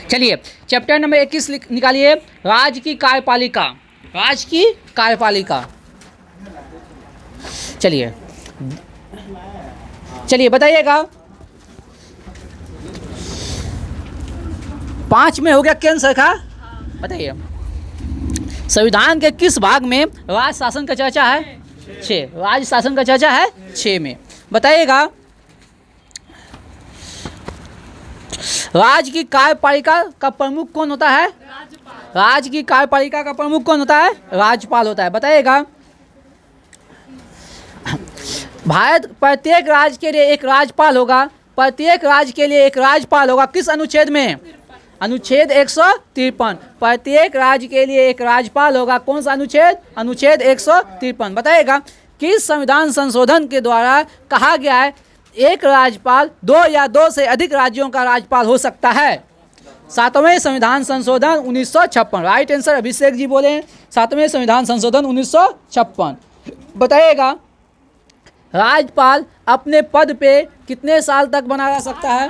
चलिए chapter number 21 निकालिए, राज्य की कार्यपालिका। राज्य की कार्यपालिका, चलिए चलिए बताइएगा। 5 में हो गया केंद्र सरकार, बताइए संविधान के किस भाग में राज्य शासन का चर्चा है? 6। राज्य शासन का चर्चा है 6 में, बताइएगा। राज्य की कार्यपालिका का प्रमुख कौन होता है? राज्य की कार्यपालिका का प्रमुख कौन होता है? राज्यपाल होता है, बताइएगा। भारत प्रत्येक राज्य के लिए एक राज्यपाल होगा, प्रत्येक राज्य के लिए एक राज्यपाल होगा, किस अनुच्छेद में? अनुच्छेद 153। प्रत्येक राज्य के लिए एक राज्यपाल होगा, कौन सा अनुच्छेद? अनुच्छेद 153, बताइएगा। किस संविधान संशोधन के द्वारा कहा गया है एक राज्यपाल 2 या 2 से अधिक राज्यों का राज्यपाल हो सकता है? 7वें संविधान संशोधन 1956, राइट आंसर अभिषेक जी बोले। 7वें संविधान संशोधन 1956, बताइएगा। राज्यपाल अपने पद पे कितने साल तक बना रह सकता है?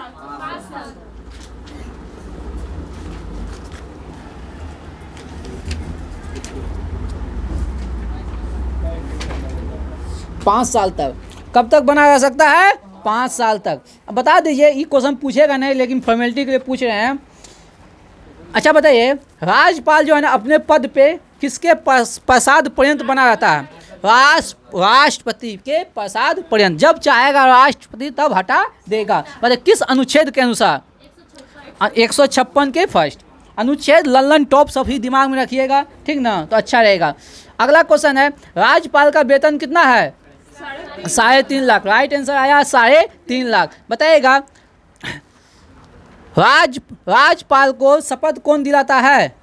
5 साल तक। कब तक बना रह सकता है? 5 साल तक। अब बता दीजिए, ये क्वेश्चन पूछेगा नहीं लेकिन फॉर्मेलिटी के लिए पूछ रहे हैं। अच्छा बताइए, राज्यपाल जो है ना अपने पद पे किसके प्रसाद पर्यंत बना रहता है? राष्ट्रपति के प्रसाद पर्यंत। जब चाहेगा राष्ट्रपति तब हटा देगा। मतलब किस अनुच्छेद के अनुसार? 156 के फर्स्ट अनुच्छेद। लल्लन टॉप सभी दिमाग में रखिएगा, ठीक ना, तो अच्छा रहेगा। अगला क्वेश्चन है, राज्यपाल का वेतन कितना है? 3.5 लाख, राइट आंसर आया 3.5 लाख, बताइएगा। राज्यपाल को शपथ कौन दिलाता है?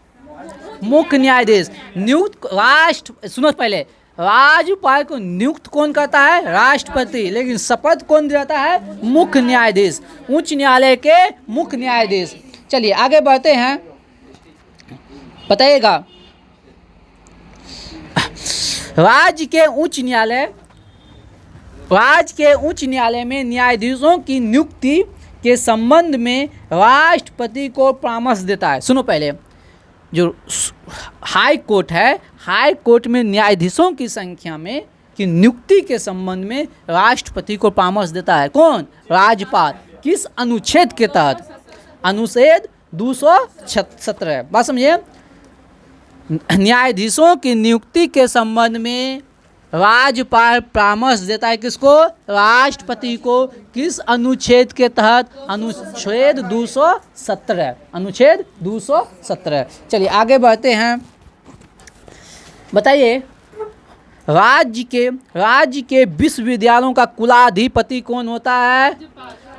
मुख्य न्यायाधीश। सुनो पहले, राज्यपाल को नियुक्त कौन करता है? राष्ट्रपति। लेकिन शपथ कौन दिलाता है? मुख्य न्यायाधीश, उच्च न्यायालय के मुख्य न्यायाधीश। चलिए आगे बढ़ते हैं, बताइएगा। राज्य के उच्च न्यायालय में न्यायाधीशों की नियुक्ति के संबंध में राष्ट्रपति को परामर्श देता है। सुनो पहले, जो हाई कोर्ट है, हाई कोर्ट में न्यायाधीशों की संख्या में की नियुक्ति के संबंध में राष्ट्रपति को परामर्श देता है कौन? राज्यपाल। किस अनुच्छेद के तहत? अनुच्छेद 217। बात समझिए, न्यायाधीशों की नियुक्ति के संबंध में राज्यपाल परामर्श देता है किसको? राष्ट्रपति को। किस अनुच्छेद के तहत? अनुच्छेद 217। अनुच्छेद 217। चलिए आगे बढ़ते हैं, बताइए। राज्य के विश्वविद्यालयों का कुलाधिपति कौन होता है?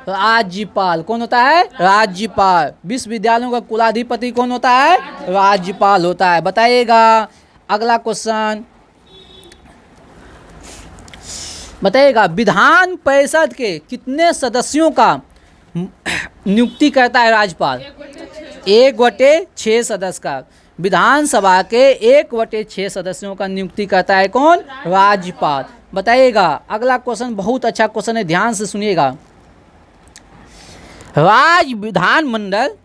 राज्यपाल। कौन होता है? राज्यपाल। विश्वविद्यालयों का कुलाधिपति कौन होता है? राज्यपाल होता है, बताइएगा। अगला क्वेश्चन बताइएगा, विधान परिषद के कितने सदस्यों का नियुक्ति करता है राज्यपाल? 1/6 सदस्य का। विधानसभा के 1/6 सदस्यों का नियुक्ति करता है कौन? राज्यपाल, बताइएगा। अगला क्वेश्चन बहुत अच्छा क्वेश्चन है, ध्यान से सुनिएगा। राज्य विधानमंडल,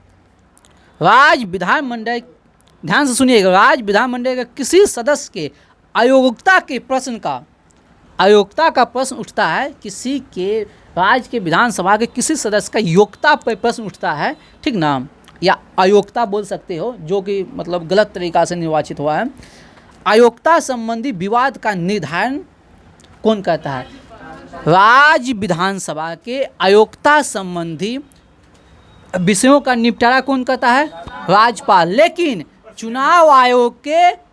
ध्यान से सुनिएगा, राज्य विधानमंडल के किसी सदस्य के अयोग्यता का प्रश्न उठता है, किसी के राज्य के विधानसभा के किसी सदस्य का योग्यता पर प्रश्न उठता है, ठीक ना, या अयोग्यता बोल सकते हो, जो कि मतलब गलत तरीका से निर्वाचित हुआ है। अयोग्यता संबंधी विवाद का निर्धारण कौन करता है? राज्य विधानसभा के अयोग्यता संबंधी विषयों का निपटारा कौन करता है? राज्यपाल। लेकिन चुनाव आयोग के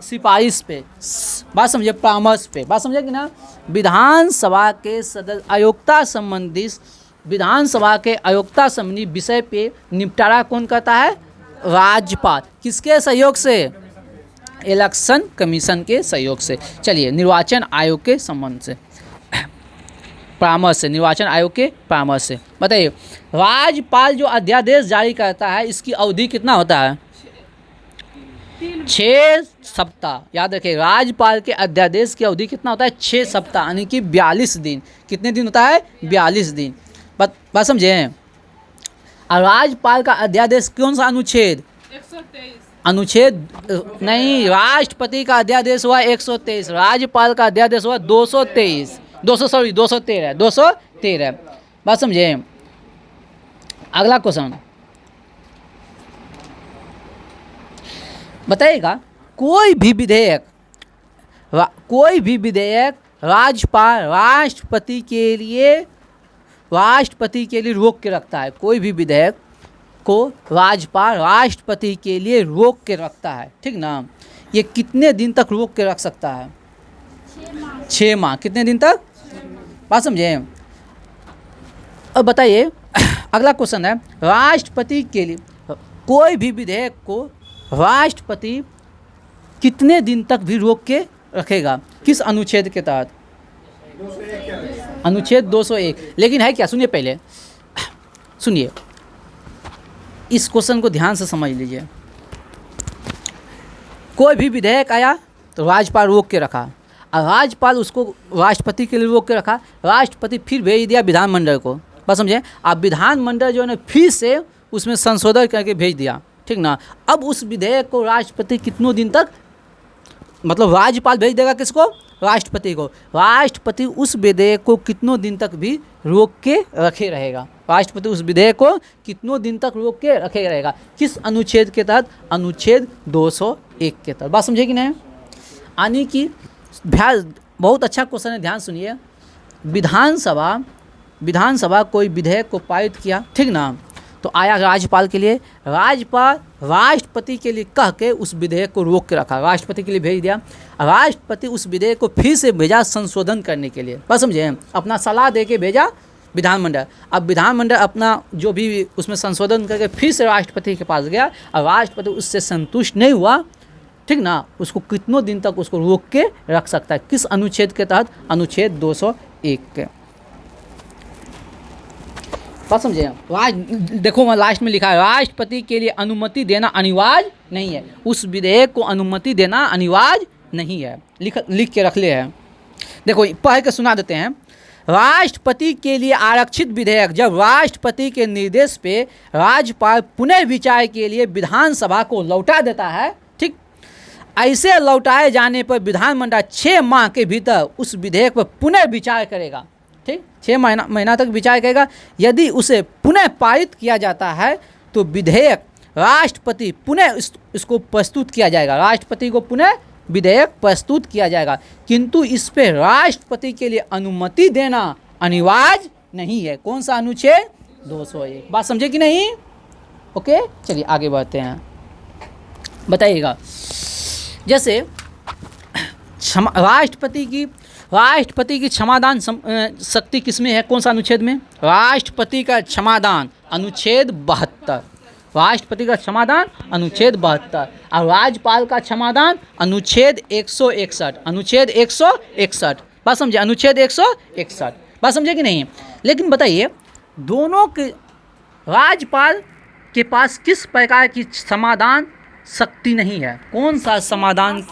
सिफारिश पे, बात समझिए, परामर्श पे, बात समझे कि ना। विधानसभा के सदस्य विधानसभा के अयोग्यता संबंधी विषय पे निपटारा कौन करता है? राज्यपाल। किसके सहयोग से? इलेक्शन कमीशन के सहयोग से। चलिए, निर्वाचन आयोग के संबंध से, परामर्श से, निर्वाचन आयोग के परामर्श से, बताइए। राज्यपाल जो अध्यादेश जारी करता है, इसकी अवधि कितना होता है? 6 सप्ताह। याद रखिए, राज्यपाल के अध्यादेश की अवधि कितना होता है? 6 सप्ताह, यानी कि 42 दिन। कितने दिन होता है? 42 दिन। बात समझे? और राज्यपाल का अध्यादेश कौन सा अनुच्छेद? 123। अनुच्छेद नहीं, राष्ट्रपति का अध्यादेश हुआ 123, राज्यपाल का अध्यादेश हुआ 223, 213। बात समझे? अगला क्वेश्चन बताइएगा, कोई भी विधेयक राज्यपाल राष्ट्रपति के लिए रोक के रखता है। कोई भी विधेयक को राज्यपाल राष्ट्रपति के लिए रोक के रखता है, ठीक ना? ये कितने दिन तक रोक के रख सकता है? 6 माह। कितने दिन तक? बात समझे? अब बताइए, अगला क्वेश्चन है, राष्ट्रपति के लिए कोई भी विधेयक को राष्ट्रपति कितने दिन तक भी रोक के रखेगा? किस अनुच्छेद के तहत? अनुच्छेद 201। लेकिन है क्या? सुनिए, पहले सुनिए, इस क्वेश्चन को ध्यान से समझ लीजिए। कोई भी विधेयक आया तो राज्यपाल रोक के रखा, और राज्यपाल उसको राष्ट्रपति के लिए रोक के रखा, राष्ट्रपति फिर भेज दिया विधानमंडल को। बस समझे? अब विधानमंडल जो है ना फिर से उसमें संशोधन करके भेज दिया, ठीक ना? अब उस विधेयक को राष्ट्रपति कितनों दिन तक, मतलब राज्यपाल भेज देगा किसको? राष्ट्रपति को। राष्ट्रपति उस विधेयक को कितनों दिन तक भी रोक के रखे रहेगा? राष्ट्रपति उस विधेयक को कितनों दिन तक रोक के रखे रहेगा? किस अनुच्छेद के तहत? अनुच्छेद 201 के तहत। बात समझे कि नहीं? यानी कि बहुत अच्छा क्वेश्चन है, ध्यान सुनिए। विधानसभा कोई विधेयक को पारित किया, ठीक ना? तो आया राज्यपाल के लिए, राज्यपाल राष्ट्रपति के लिए कह के उस विधेयक को रोक के रखा, राष्ट्रपति के लिए भेज दिया, राष्ट्रपति उस विधेयक को फिर से भेजा संशोधन करने के लिए। बस समझे? अपना सलाह दे के भेजा विधानमंडल। अब विधानमंडल अपना जो भी उसमें संशोधन करके फिर से राष्ट्रपति के पास गया, और राष्ट्रपति उससे संतुष्ट नहीं हुआ, ठीक ना? उसको कितनों दिन तक उसको रोक के रख सकता है? किस अनुच्छेद के तहत? अनुच्छेद 201 के। बात समझे? देखो मैं लास्ट में लिखा है, राष्ट्रपति के लिए अनुमति देना अनिवार्य नहीं है। उस विधेयक को अनुमति देना अनिवार्य नहीं है, लिख के रख ले है। देखो पढ़ के सुना देते हैं। राष्ट्रपति के लिए आरक्षित विधेयक जब राष्ट्रपति के निर्देश पे राज्यपाल पुनर्विचार के लिए विधानसभा को लौटा देता है, ठीक? ऐसे लौटाए जाने पर विधानमंडल 6 माह के भीतर उस विधेयक पर पुनर्विचार करेगा, ठीक? 6 महीना तक विचार करेगा। यदि उसे पुनः पारित किया जाता है तो विधेयक राष्ट्रपति पुनः इसको प्रस्तुत किया जाएगा, राष्ट्रपति को पुनः विधेयक प्रस्तुत किया जाएगा, किंतु इस पे राष्ट्रपति के लिए अनुमति देना अनिवार्य नहीं है। कौन सा अनुच्छेद? 201। बात समझे कि नहीं? ओके, चलिए आगे बढ़ते हैं। बताइएगा, जैसे राष्ट्रपति की क्षमादान शक्ति किसमें है? कौन सा अनुच्छेद में? राष्ट्रपति का क्षमादान अनुच्छेद 72, राष्ट्रपति का क्षमादान अनुच्छेद 72, और राज्यपाल का क्षमादान अनुच्छेद 161, अनुच्छेद 161। बात समझे? अनुच्छेद 161। बात समझे कि नहीं? लेकिन बताइए, दोनों के राज्यपाल के पास किस प्रकार की समाधान शक्ति नहीं है? कौन सा समाधान?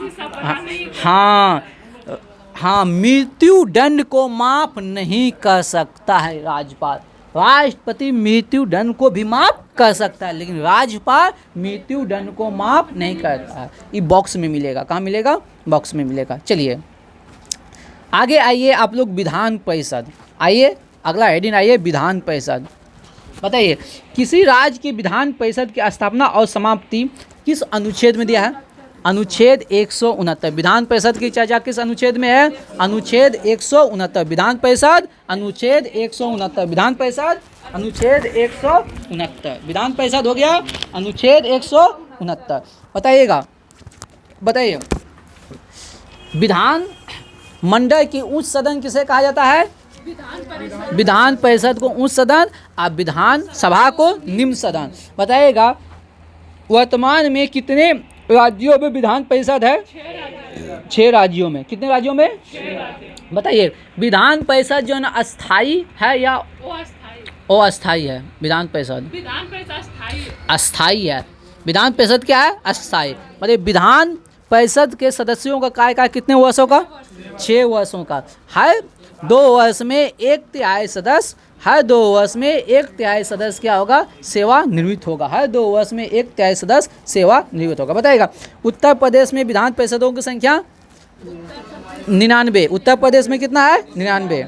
हाँ, मृत्यु दंड को माफ नहीं कर सकता है राज्यपाल। राष्ट्रपति मृत्यु दंड को भी माफ कर सकता है, लेकिन राज्यपाल मृत्यु दंड को माफ नहीं करता है। ये बॉक्स में मिलेगा। कहाँ मिलेगा? बॉक्स में मिलेगा। चलिए आगे आइए आप लोग, विधान परिषद। आइए अगला हेडिंग, आइए विधान परिषद। बताइए, किसी राज्य की विधान परिषद की स्थापना और समाप्ति किस अनुच्छेद में दिया है? अनुच्छेद 169। विधान परिषद की चर्चा किस अनुच्छेद में है? अनुच्छेद 169। विधान परिषद अनुच्छेद 169। विधान परिषद अनुच्छेद 169। विधान परिषद हो गया अनुच्छेद 169। बताइए, विधान मंडल की उच्च सदन किसे कहा जाता है? विधान परिषद को उच्च सदन, और विधान सभा को निम्न सदन। बताइएगा, वर्तमान में कितने राज्यों में विधान परिषद है? 6 राज्यों में। कितने राज्यों में? 6 राज्यों। बताइए, विधान परिषद जो है ना अस्थायी है या अस्थायी है? विधान परिषद अस्थायी है। विधान परिषद क्या है? अस्थायी। मतलब विधान परिषद के सदस्यों का कार्यकाल कितने वर्षों का? 6 वर्षों का है। 2 वर्ष में 1/3 सदस्य हर 2 वर्ष में 1/3 सदस्य क्या होगा, सेवानिवृत्त होगा। हर 2 वर्ष में 1/3 सदस्य सेवानिवृत्त होगा। बताइएगा उत्तर प्रदेश में विधान परिषदों की संख्या 99। उत्तर प्रदेश में कितना है, 99।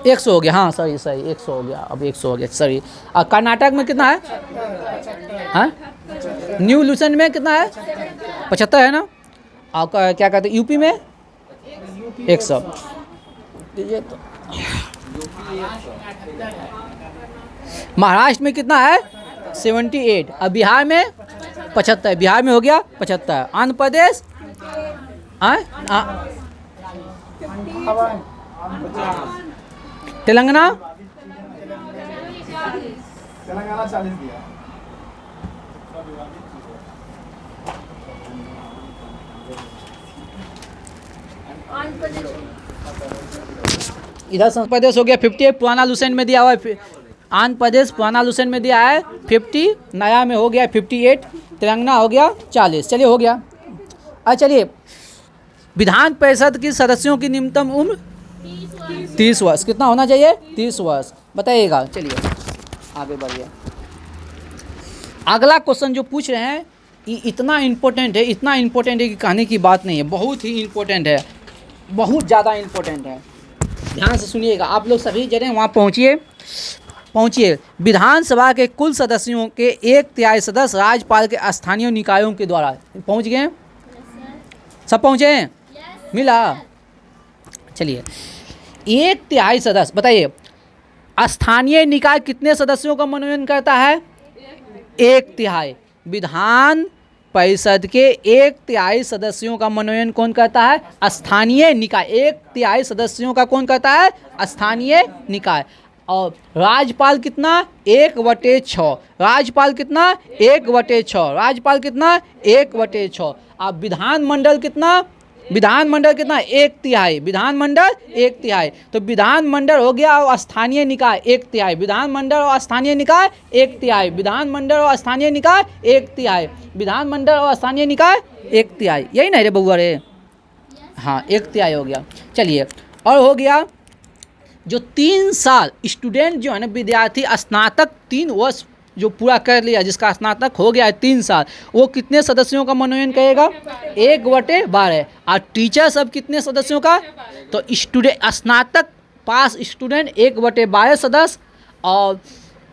100 हो गया, हाँ सही 100 हो गया, अब 100 हो गया सही। कर्नाटक में कितना है, हाँ न्यू लूसेंट में कितना है, 75 है ना। और क्या कहते हैं यूपी में 100। ये तो महाराष्ट्र में कितना है, 78। अब बिहार में 75, बिहार में हो गया 75। आंध्र प्रदेश तेलंगाना 40 दिया। इधर आंध्र प्रदेश हो गया 58, पुराना लूसेंट में दिया हुआ है। आंध्र प्रदेश पुराना लूसेंट में दिया है 50, नया में हो गया 58, तेलंगाना हो गया 40। चलिए हो गया। अच्छा चलिए, विधान परिषद की सदस्यों की न्यूनतम उम्र 30 वर्ष। कितना होना चाहिए, 30 वर्ष। बताइएगा, चलिए आगे बढ़िए। अगला क्वेश्चन जो पूछ रहे हैं ये इतना इम्पोर्टेंट है, इतना इम्पोर्टेंट है कि कहने की बात नहीं है, बहुत ही इम्पोर्टेंट है, बहुत ज़्यादा इम्पोर्टेंट है। ध्यान से सुनिएगा, आप लोग सभी जने वहाँ पहुँचिए। विधानसभा के कुल सदस्यों के 1/3 सदस्य राज्यपाल के स्थानीय निकायों के द्वारा। पहुँच गए सब, पहुँचे हैं, मिला। चलिए 1/3 सदस्य, बताइए स्थानीय निकाय कितने सदस्यों का मनोनयन करता है, 1/3। विधान परिषद के 1/3 सदस्यों का मनोनयन कौन करता है, स्थानीय निकाय। 1/3 सदस्यों का कौन करता है, स्थानीय निकाय। और राज्यपाल कितना, 1/6। राज्यपाल कितना, 1/6। राज्यपाल कितना, 1/6। अब विधानमंडल कितना, विधानमंडल कितना, 1/3। विधानमंडल 1/3। तो विधानमंडल हो गया और स्थानीय निकाय 1/3। विधानमंडल और स्थानीय निकाय 1/3। विधानमंडल और स्थानीय निकाय 1/3। विधानमंडल और स्थानीय निकाय 1/3। यही नहीं रे बउआ रे, हाँ 1/3 हो गया। चलिए और हो गया जो 3 साल स्टूडेंट जो है ना, विद्यार्थी स्नातक 3 वर्ष जो पूरा कर लिया, जिसका स्नातक हो गया है 3 साल, वो कितने सदस्यों का मनोनयन करेगा, 1/12। और टीचर सब कितने सदस्यों का, तो स्टूडेंट स्नातक पास स्टूडेंट 1/12 सदस्य, और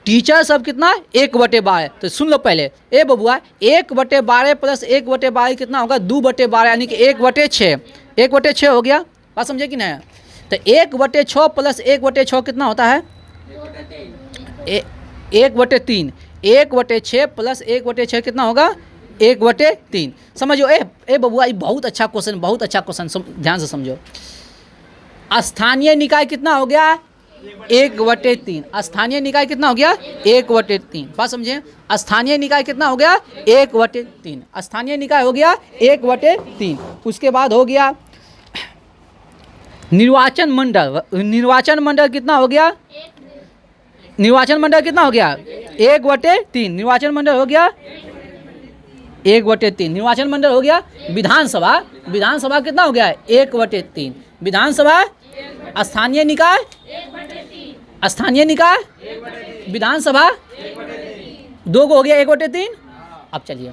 टीचर सब कितना, 1/12। तो सुन लो पहले, ए बबुआ 1/12 प्लस 1/12 कितना होगा, 2/12, यानी कि 1/6। 1/6 हो गया, बात समझे कि नहीं। तो 1/6 प्लस 1/6 कितना होता है, 1/3। 1/6 प्लस 1/6 कितना होगा, 1/3। समझो ए बबुआ, ये बहुत अच्छा क्वेश्चन, बहुत अच्छा क्वेश्चन, ध्यान से समझो। स्थानीय निकाय कितना हो गया, 1/3। स्थानीय निकाय कितना हो गया, 1/3। बात समझे, स्थानीय निकाय कितना हो गया, 1/3। स्थानीय निकाय हो गया 1/3। उसके बाद हो गया निर्वाचन मंडल। निर्वाचन मंडल कितना हो गया, निर्वाचन मंडल कितना हो गया, 1/3। निर्वाचन मंडल हो गया 1/3। निर्वाचन मंडल हो गया। विधानसभा, विधानसभा कितना हो गया, 1/3। विधानसभा, स्थानीय निकाय, स्थानीय निकाय, विधानसभा, 2 को हो गया 1/3। अब चलिए,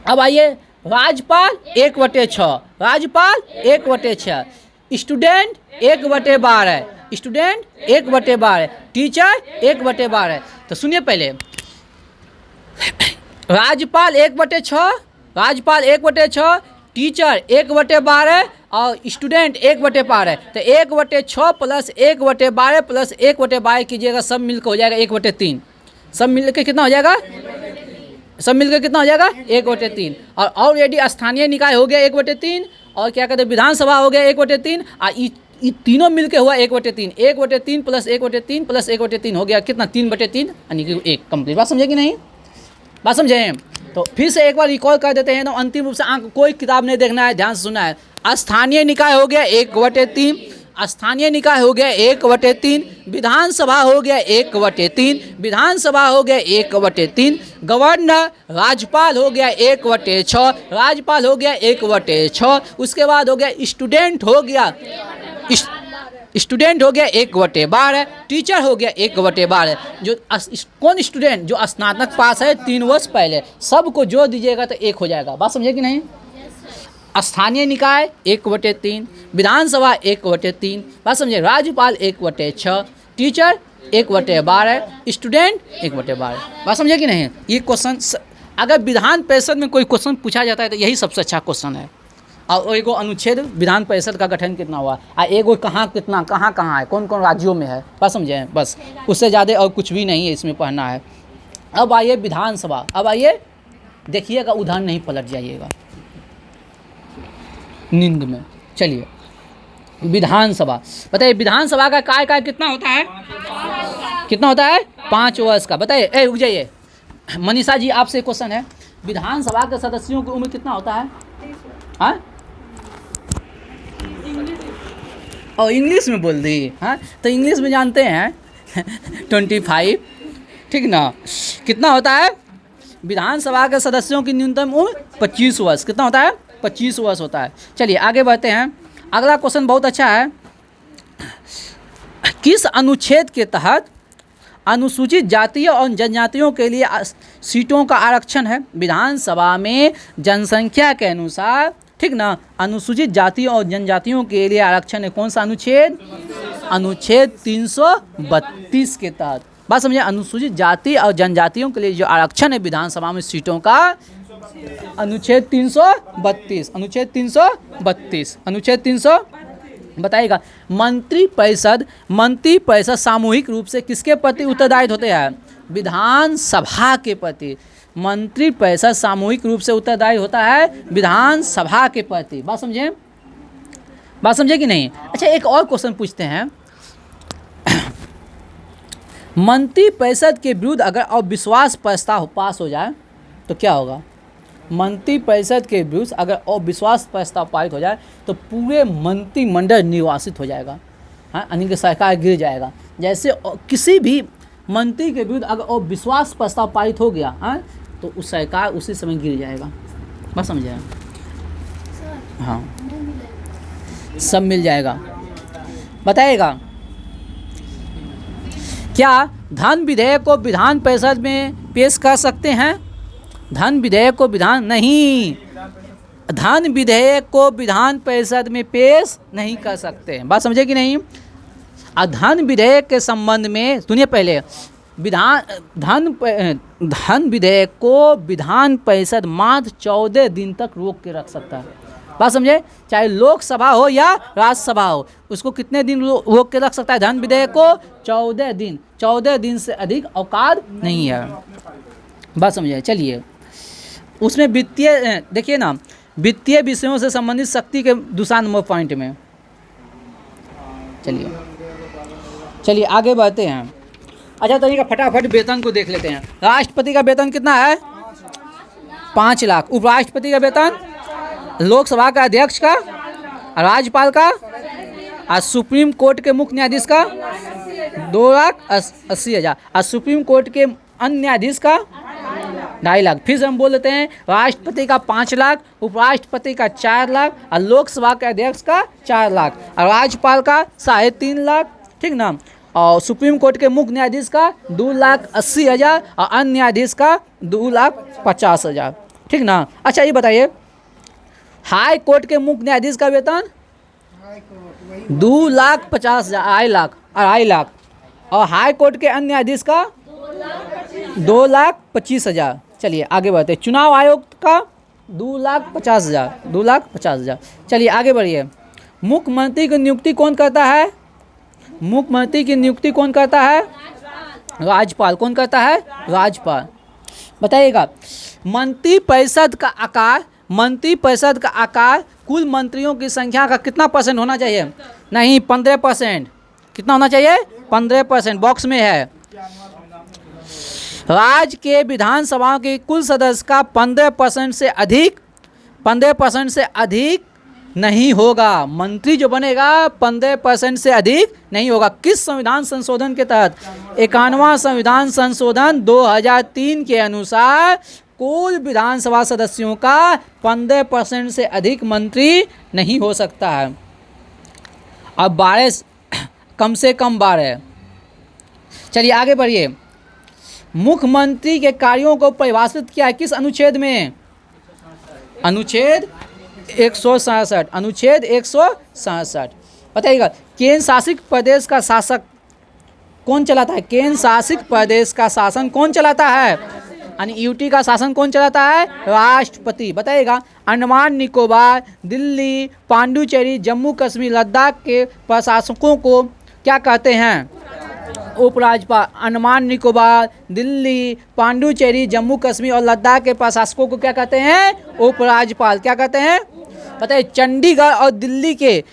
अब आइए राज्यपाल 1/6। राज्यपाल 1/6। स्टूडेंट 1/12। स्टूडेंट 1/12। टीचर 1/12। तो सुनिए पहले, राज्यपाल 1/6, राज्यपाल 1/6, टीचर 1/12 और स्टूडेंट 1/12। तो 1/6 प्लस 1/12 प्लस 1/12 कीजिएगा, सब मिलकर हो जाएगा 1/3। सब मिलकर कितना हो जाएगा, सब मिलकर कितना हो जाएगा, 1/3। और ऑलरेडी स्थानीय निकाय हो गया 1/3, और क्या कहते हैं विधानसभा हो गया 1/3, और ये तीनों मिलके हुआ 1/3। 1/3 प्लस 1/3 प्लस 1/3 हो गया कितना, 3/3, यानी कि 1 कंप्लीट। बात समझे कि नहीं, बात समझे। तो फिर से एक बार रिकॉल कर देते हैं, तो अंतिम रूप से कोई किताब नहीं देखना है, ध्यान से सुनना है। स्थानीय निकाय हो गया 1/3। स्थानीय निकाय हो गया 1/3। विधानसभा हो गया 1/3। विधानसभा हो गया 1/3। गवर्नर, राज्यपाल हो गया 1/6। राज्यपाल हो गया 1/6। उसके बाद हो गया स्टूडेंट हो गया, स्टूडेंट हो गया 1/12, टीचर हो गया 1/12। जो कौन स्टूडेंट जो स्नातक पास है 3 वर्ष पहले, सबको जोड़ दीजिएगा तो 1 हो जाएगा। बात समझे कि नहीं? स्थानीय निकाय 1/3, विधानसभा 1/3, बात समझे, राज्यपाल 1/6, टीचर 1/12, स्टूडेंट 1/12। बात समझे कि नहीं? ये क्वेश्चन अगर विधान परिषद में कोई क्वेश्चन पूछा जाता है तो यही सबसे अच्छा क्वेश्चन है। और एगो अनुच्छेद विधान परिषद का गठन कितना हुआ, एगो कहाँ है, कौन कौन राज्यों में है, बात समझे? बस उससे ज़्यादा और कुछ भी नहीं है इसमें पढ़ना है। अब आइए विधानसभा, अब आइए देखिएगा, उधर नहीं पलट जाइएगा नींद में। चलिए विधानसभा, बताइए विधानसभा का कार्यकाल कितना होता है? कितना होता है? 5 वर्ष का। बताइए, रुक जाइए, मनीषा जी आपसे क्वेश्चन है, विधानसभा के सदस्यों की उम्र कितना होता है? हाँ, और इंग्लिश में बोल दी। हाँ, तो इंग्लिश में जानते हैं 25, ठीक ना? कितना होता है? विधानसभा के सदस्यों की न्यूनतम उम्र 25 वर्ष। कितना होता है? 25 वर्ष होता है। चलिए आगे बढ़ते हैं। अगला क्वेश्चन बहुत अच्छा है। किस अनुच्छेद के तहत अनुसूचित जातीय और जनजातियों के लिए सीटों का आरक्षण है? विधानसभा में जनसंख्या के अनुसार, ठीक ना, अनुसूचित जातियों और जनजातियों के लिए आरक्षण है। कौन सा अनुच्छेद? अनुच्छेद 332 के तहत। बात समझिए, अनुसूचित जाति और जनजातियों के लिए जो आरक्षण है विधानसभा में सीटों का, अनुच्छेद 332, अनुच्छेद 332, अनुच्छेद 300। बताइएगा, मंत्रिपरिषद सामूहिक रूप से किसके प्रति उत्तरदायित्व होते हैं? विधानसभा के प्रति। मंत्रिपरिषद सामूहिक रूप से उत्तरदायी होता है विधानसभा के प्रति। बात समझे? बात समझे कि नहीं? अच्छा, एक और क्वेश्चन पूछते हैं। मंत्रिपरिषद के विरुद्ध अगर अविश्वास प्रस्ताव पास हो जाए तो क्या होगा? मंत्रिपरिषद के विरुद्ध अगर अविश्वास प्रस्ताव पारित हो जाए तो पूरे मंत्रिमंडल निर्वासित हो जाएगा। हाँ, यानी कि सरकार गिर जाएगा। जैसे किसी भी मंत्री के विरुद्ध अगर अविश्वास प्रस्ताव पारित हो गया, हाँ, तो उस सरकार उसी समय गिर जाएगा। बस समझे? हाँ, सब मिल जाएगा। बताइएगा, क्या धन विधेयक को विधान परिषद में पेश कर सकते हैं? धन विधेयक को धन विधेयक को विधान परिषद में पेश नहीं कर सकते हैं। बात समझे कि नहीं? धन विधेयक के संबंध में सुनिए पहले, धन विधेयक को विधान परिषद मात्र 14 दिन तक रोक के रख सकता है। बात समझे? चाहे लोकसभा हो या राज्यसभा हो, उसको कितने दिन रोक के रख सकता है धन विधेयक को? 14 दिन। 14 दिन से अधिक अवकाश नहीं है। बात समझे? चलिए, उसमें वित्तीय, देखिए ना, वित्तीय विषयों से संबंधित शक्ति के दूसरा नंबर पॉइंट में। चलिए आगे बढ़ते हैं। अच्छा, तरीका फटाफट वेतन को देख लेते हैं। राष्ट्रपति का वेतन कितना है? 5 लाख। उपराष्ट्रपति का वेतन, लोकसभा का अध्यक्ष का, राज्यपाल का, और सुप्रीम कोर्ट के मुख्य न्यायाधीश का 2,80,000, और सुप्रीम कोर्ट के अन्य न्यायाधीश का 2.5 लाख। फिर से हम बोल देते हैं, राष्ट्रपति का 5 लाख, उपराष्ट्रपति का 4 लाख, और लोकसभा के अध्यक्ष का 4 लाख, और राज्यपाल का 3.5 लाख, ठीक ना, और सुप्रीम कोर्ट के मुख्य न्यायाधीश का 2,80,000, और अन्य न्यायाधीश का 2,50,000, ठीक ना। अच्छा, ये बताइए, हाई कोर्ट के मुख्य न्यायाधीश का वेतन 2,50,000, 2.5 लाख, और हाई कोर्ट के अन्य न्यायाधीश का 2,25,000। चलिए आगे बढ़ते हैं। चुनाव आयोग का 2,50,000, 2,50,000। चलिए आगे बढ़िए। मुख्यमंत्री की नियुक्ति कौन करता है? मुख्यमंत्री की नियुक्ति कौन करता है? राज्यपाल। कौन करता है? राज्यपाल। बताइएगा, मंत्रिपरिषद का आकार कुल मंत्रियों की संख्या का कितना % होना चाहिए? नहीं, 15%। कितना होना चाहिए? 15%। बॉक्स में है। राज्य के विधानसभाओं के कुल सदस्य का 15% से अधिक नहीं होगा। मंत्री जो बनेगा 15% से अधिक नहीं होगा। किस संविधान संशोधन के तहत? 51वां संविधान संशोधन 2003 के अनुसार कुल विधानसभा सदस्यों का 15% से अधिक मंत्री नहीं हो सकता है। अब कम से कम बार है। चलिए आगे बढ़िए। मुख्यमंत्री के कार्यों को परिभाषित किया है किस अनुच्छेद में? अनुच्छेद 167। अनुच्छेद 167। बताइएगा, केंद्र शासित प्रदेश का शासक कौन चलाता है? केंद्र शासित प्रदेश का शासन कौन चलाता है? यानी यूटी का शासन कौन चलाता है? राष्ट्रपति। बताइएगा, अंडमान निकोबार, दिल्ली, पांडुचेरी, जम्मू कश्मीर, लद्दाख के प्रशासकों को क्या कहते हैं? उपराज्यपाल। अंडमान निकोबार, दिल्ली, पांडुचेरी, जम्मू कश्मीर और लद्दाख के प्रशासकों को क्या कहते हैं? उपराज्यपाल। क्या कहते हैं? बताइए, चंडीगढ़ और दिल्ली के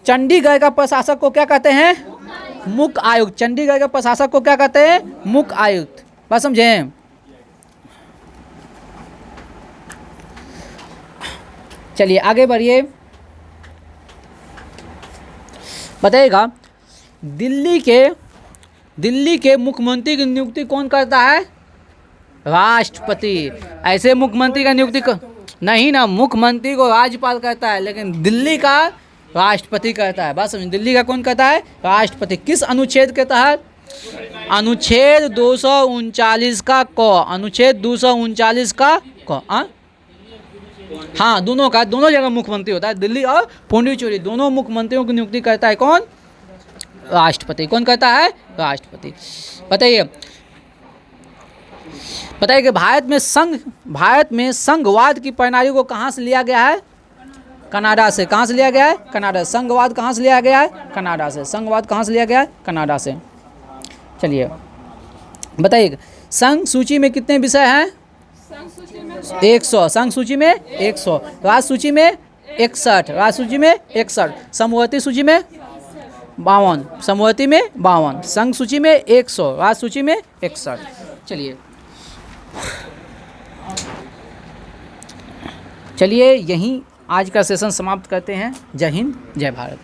चंडीगढ़ का प्रशासक को क्या कहते हैं? मुख्य आयुक्त। चंडीगढ़ के प्रशासक को क्या कहते हैं? मुख्य आयुक्त। बात समझे? चलिए आगे बढ़िए। बताइएगा, दिल्ली के मुख्यमंत्री की नियुक्ति कौन करता है? राष्ट्रपति। ऐसे मुख्यमंत्री का नियुक्ति नहीं ना, मुख्यमंत्री को राज्यपाल करता है, लेकिन दिल्ली का राष्ट्रपति करता है। बात समझ, दिल्ली का कौन करता है? राष्ट्रपति। किस अनुच्छेद के तहत? अनुच्छेद 239 का क। अनुच्छेद 239 का क। हाँ, दोनों जगह मुख्यमंत्री होता है, दिल्ली और पुडुचेरी दोनों मुख्यमंत्रियों की नियुक्ति करता है कौन? राष्ट्रपति। कौन करता है? राष्ट्रपति। बताइए कि भारत में संघवाद की प्रणाली को कहाँ से लिया गया है? कनाडा से। कहाँ से लिया गया है? कनाडा। संघवाद कहाँ से लिया गया है? कनाडा से। संघवाद कहाँ से लिया गया है? कनाडा से। चलिए बताइए, संघ सूची में कितने विषय हैं? 100। संघ सूची में 100। राज्य सूची में 61। राज्य सूची में 61। समवर्ती सूची में 52। समवर्ती में 52। संघ सूची में 100। राज्य सूची में 61। चलिए यहीं आज का सेशन समाप्त करते हैं। जय हिंद, जय भारत।